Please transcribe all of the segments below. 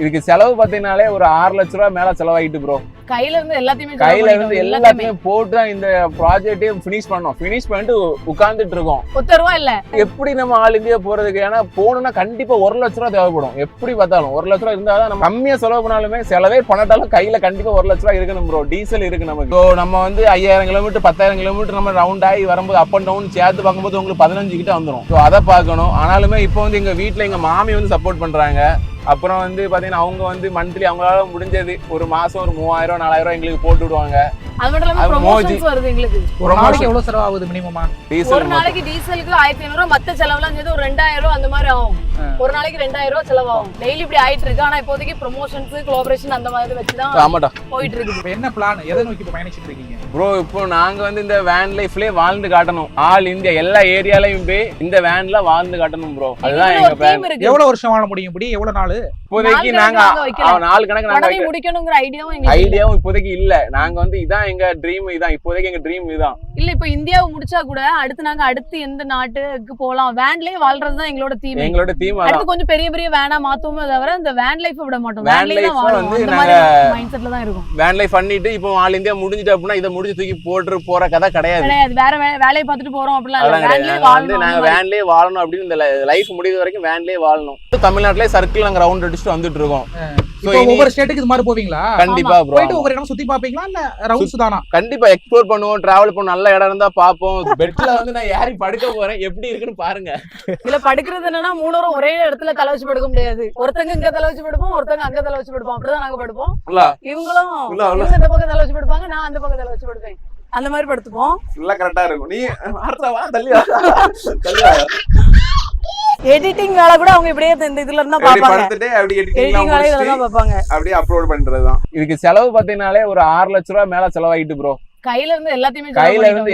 இதுக்கு செலவு பாத்தீங்கன்னாலே ஒரு 6 லட்ச ரூபாய் மேல செலவாயிட்டு ப்ரோ. கையில இருந்து எல்லாத்தையுமே போட்டு தான் இந்த ப்ராஜெக்டே ஃபினிஷ் பண்ணோம். ஃபினிஷ் பண்ணிட்டு உட்கார்ந்துட்டு இருக்கோம். ₹1 இல்ல. எப்படி நம்ம ஆல் இந்தியா போறதுக்கு, ஏன்னா போகணும்னா கண்டிப்பா 1 லட்ச ரூபாய் தேவைப்படும். எப்படி பார்த்தாலும் 1 லட்ச ரூபாய் இருந்தாதான் நம்ம கம்மியா செலவு பண்ணாலுமே செலவே பண்ணட்டாலும் கையில கண்டிப்பா 1 லட்ச ரூபாய் இருக்கணும் ப்ரோ. டீசல் இருக்கு நமக்கு. ஸோ நம்ம வந்து 5000 கிலோமீட்டர் 10,000 கிலோமீட்டர் நம்ம ரவுண்ட் ஆகி வரும்போது அப் அண்ட் டவுன் சேர்த்து பார்க்கும்போது உங்களுக்கு 15 கிட்ட வந்துடும். ஸோ அதை பார்க்கணும். ஆனாலுமே இப்போ வந்து எங்க வீட்டுல எங்க மாமி வந்து சப்போர்ட் பண்றாங்க. அப்புறம் வந்து பாத்தீங்கன்னா அவங்க வந்து மந்த்லி அவங்களால முடிஞ்சது ஒரு மாசம் ஒரு 3000 4000 எங்களுக்கு போட்டு விடுவாங்க. அது மட்டும் இல்லாம ப்ரமோஷன்ஸ் வருது எங்களுக்கு. ஒரு நாளைக்கு எவ்வளவு செலவு ஆகுது மினிமமா? ஒரு நாளைக்கு டீசலுக்கு 1500, மத்த செலவுலாம் சேர்த்து ஒரு 2000 அந்த மாதிரி ஆகும். ஒரு நாளைக்கு 2000 செலவாகும். டெய்லி இப்படி ஆயிட்டு இருக்கு. ஆனா இப்போதைக்கு ப்ரமோஷன்ஸ் கோஆபரேஷன் அந்த மாதிரி வச்சுதான் போயிட்டு இருக்கு. இப்போ என்ன பிளான், எதை நோக்கி பயணிச்சிட்டு இருக்கீங்க ப்ரோ? இப்போ நாங்க வந்து இந்த வேன் லைஃப்லயே வாழ்ந்து காட்டணும். ஆல் இந்தியா எல்லா ஏரியாலயும் போய் இந்த வேன்ல வாழ்ந்து காட்டணும் ப்ரோ. அதுதான் எங்க பிளான். எவ்வளவு வருஷம் வாழ முடியும் இப்படி? எவ்வளவு நாள்? இப்போதைக்கு நாங்க 4 கணக்கு நாங்க முடிக்கணும்ங்கற ஐடியாவும் இப்போதைக்கு இல்ல. நாங்க வந்து இதான் எங்க ட்ரீம். இதான் இப்போதைக்கு எங்க ட்ரீம் இதான். இல்ல இப்போ இந்தியாவை முடிச்சா கூட அடுத்து எந்த நாட்டுக்கு போலாம், வேன்லயே வாழ்றதுதான் எங்களோட தீம். அடுத்து கொஞ்சம் பெரிய பெரிய வேனா மாத்துவோமே தவிர இந்த வேன் லைஃப் விட மாட்டோம். வேன்லயே தான் வாழ்வோம். அந்த மாதிரி மைண்ட் செட்ல தான் இருக்கும். வேன் லைஃப் பண்ணிட்டு இப்போ ஆல் இந்தியா முடிஞ்சிட்டு அப்படினா இத முடிஞ்சு தூக்கி போட்டு போற கதை கிடையாது. வேற வேலையை பார்த்துட்டு போறோம் அப்படிலாம் இல்ல. வேன்லயே வாழணும். நாங்க வேன்லயே வாழணும் அப்படின்னு இந்த லைஃப் முடியுற வரைக்கும் வேன்லயே வாழணும். தமிழ்நாட்டுல சர்க்கிள் நாங்க ரவுண்ட் அடிச்சுட்டு வந்துட்டு இருக்கோம். ஒவ்வொரு ஸ்டேட்டுக்கு இது மாதிரி போவீங்களா? கண்டிப்பா ப்ரோ. போயிட்டு ஒவ்வொரு இடம் சுத்தி பாப்பீங்களா இல்ல ரவுண்ட்ஸ் தானா? கண்டிப்பா எக்ஸ்ப்ளோர் பண்ணுவோம், டிராவல் பண்ணுவோம். நல்ல இடம் இருந்தா பாப்போம். பெட்ல வந்து நான் ஏறி படுக்க போறேன், எப்படி இருக்குன்னு பாருங்க. இல்ல படுக்கிறது என்னன்னா 3 பேரும் ஒரே இடத்துல தலை வச்சு படுக்க முடியாது. ஒருத்தங்க இங்க தலை வச்சு படுப்போம், ஒருத்தங்க அங்க தலை வச்சு படுப்போம். அப்படிதான் நாங்க படுப்போம். இவங்களும் இந்த பக்கம் தலை வச்சு படுப்பாங்க, நான் அந்த பக்கம் தலை வச்சு படுப்பேன். அந்த மாதிரி படுத்துப்போம். ஃபுல்லா கரெக்டா இருக்கும். நீ வா தள்ளி வா. எடிட்டிங் வேலை கூட அவங்க இப்படியே இந்த இதுல இருந்தா பாப்பாங்க. எடிட்டிங் வேலை இதெல்லாம் பாப்பாங்க. அப்படியே அப்லோட் பண்றதுதான். இதுக்கு செலவு பாத்தீங்கன்னாலே ஒரு 6 லட்ச ரூபாய் மேல செலவாயிட்டு ப்ரோ. கையில இருந்து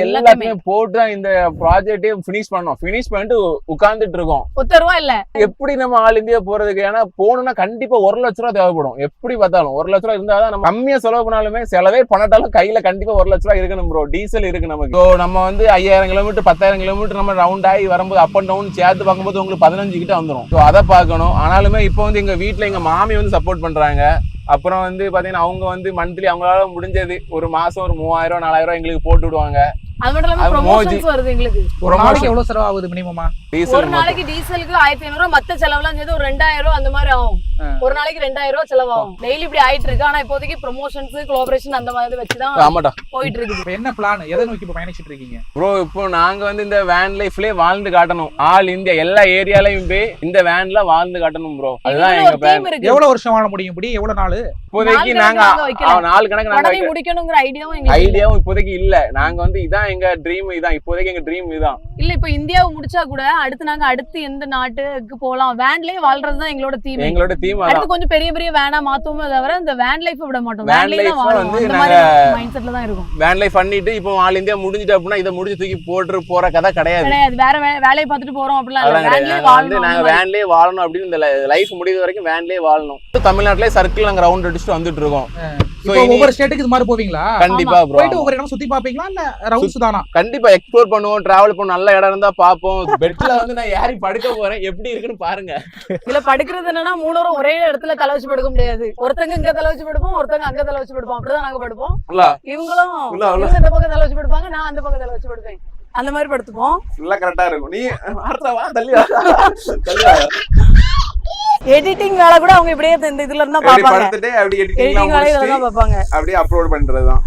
எல்லாத்தையுமே போட்டு தான் இந்த ப்ராஜெக்டே ஃபினிஷ் பண்ணோம். ஃபினிஷ் பண்ணிட்டு உட்கார்ந்துட்டு இருக்கோம். ₹1 இல்ல. எப்படி நம்ம ஆல் இந்தியா போறதுக்கு, ஏன்னா போகணும்னா கண்டிப்பா 1 லட்ச ரூபாய் தேவைப்படும். எப்படி பார்த்தாலும் 1 லட்ச ரூபாய் இருந்தாதான் நம்ம கம்மியா செலவு பண்ணாலுமே செலவே பண்ணட்டாலும் கையில கண்டிப்பா 1 லட்ச ரூபாய் இருக்கணும் ப்ரோ. டீசல் இருக்கு நமக்கு. ஸோ நம்ம வந்து 5000 கிலோமீட்டர் 10,000 கிலோமீட்டர் நம்ம ரவுண்ட் ஆகி வரும்போது அப் அண்ட் டவுன் சேர்த்து பார்க்கும்போது உங்களுக்கு 15 கிட்ட வந்துடும். ஸோ அதை பார்க்கணும். ஆனாலுமே இப்போ வந்து எங்க வீட்டுல எங்க மாமி வந்து சப்போர்ட் பண்றாங்க. அப்புறம் வந்து பாத்தீங்கன்னா அவங்க வந்து மந்த்லி அவங்களால முடிஞ்சது ஒரு மாசம் ஒரு 3000 4000 எங்களுக்கு போட்டு விடுவாங்க. அது மட்டும் இல்லாம ப்ரமோஷன்ஸ் வருது எங்களுக்கு. ஒரு நாளைக்கு எவ்வளவு செலவு ஆகுது மினிமமா? ஒரு நாளைக்கு டீசலுக்கு 1500, மத்த செலவுலாம் சேர்த்து ஒரு 2000 அந்த மாதிரி ஆகும். ஒரு நாளைக்கு 2000 செலவாகும். டெய்லி இப்படி ஆயிட்டு இருக்கு. ஆனா இப்போதைக்கு ப்ரமோஷன்ஸ் கோஆபரேஷன் அந்த மாதிரி வச்சுதான் போயிட்டு இருக்கு. இப்போ என்ன பிளான், எதை நோக்கி பயணிச்சிட்டு இருக்கீங்க ப்ரோ? இப்போ நாங்க வந்து இந்த வேன் லைஃப்லயே வாழ்ந்து காட்டணும். ஆல் இந்தியா எல்லா ஏரியாலயும் போய் இந்த வேன்ல வாழ்ந்து காட்டணும் ப்ரோ. அதுதான் எங்க பிளான். எவ்வளவு வருஷம் வாழ முடியும் இப்படி? எவ்வளவு நாள்? இப்போதைக்கு நாங்க 4 கணக்கு நாங்க முடிக்கணும்ங்கற ஐடியாவும் இப்போதைக்கு இல்ல. நாங்க வந்து இதான் எங்க ட்ரீம். இதான் இப்போதைக்கு எங்க ட்ரீம் இதான். இல்ல இப்போ இந்தியாவை முடிச்சா கூட அடுத்து எந்த நாட்டுக்கு போலாம், வேன்லயே வாழ்றதுதான் எங்களோட தீம். அடுத்து கொஞ்சம் பெரிய பெரிய வேனா மாத்துவோமே தவிர இந்த வேன் லைஃப் விட மாட்டோம். வேன்லயே தான் வாழ்வோம். அந்த மாதிரி மைண்ட் செட்ல தான் இருக்கும். வேன் லைஃப் பண்ணிட்டு இப்போ ஆல் இந்தியா முடிஞ்சிட்டு அப்படினா இத முடிஞ்சு தூக்கி போட்டு போற கதை கிடையாது. வேற வேலையை பார்த்துட்டு போறோம் அப்படிலாம் இல்ல. வேன்லயே வாழணும். நாங்க வேன்லயே வாழணும் அப்படின்னு இந்த லைஃப் முடியுற வரைக்கும் வேன்லயே வாழணும். தமிழ்நாட்டுல சர்க்கிள் நாங்க ரவுண்ட் அடிச்சுட்டு வந்துட்டு இருக்கோம். ஒவ்வொரு ஸ்டேட்டுக்கு இது மாதிரி போவீங்களா? கண்டிப்பா ப்ரோ. போயிட்டு ஒவ்வொரு இடம் சுத்தி பாப்பீங்களா இல்ல ரவுண்ட்ஸ் தானா? கண்டிப்பா எக்ஸ்ப்ளோர் பண்ணுவோம், டிராவல் பண்ணுவோம். நல்ல இடம் இருந்தா பாப்போம். பெட்ல வந்து நான் ஏறி படுக்க போறேன், எப்படி இருக்குன்னு பாருங்க. இல்ல படுக்கிறது என்னன்னா 3 பேரும் ஒரே இடத்துல தலை வச்சு படுக்க முடியாது. ஒருத்தங்க இங்க தலை வச்சு படுப்போம், ஒருத்தங்க அங்க தலை வச்சு படுப்போம். அப்படிதான் நாங்க படுப்போம். இவங்களும் இந்த பக்கம் தலை வச்சு படுப்பாங்க, நான் அந்த பக்கம் தலை வச்சு படுப்பேன். அந்த மாதிரி படுத்துப்போம். ஃபுல்லா கரெக்டா இருக்கும். நீ வா தள்ளி வா. எடிட்டிங் வேலை கூட அவங்க இப்படியே இந்த இதுல இருந்தா பாப்பாங்க. எடிட்டிங் வேலை இதெல்லாம் பாப்பாங்க. அப்படியே அப்லோட் பண்றதுதான்.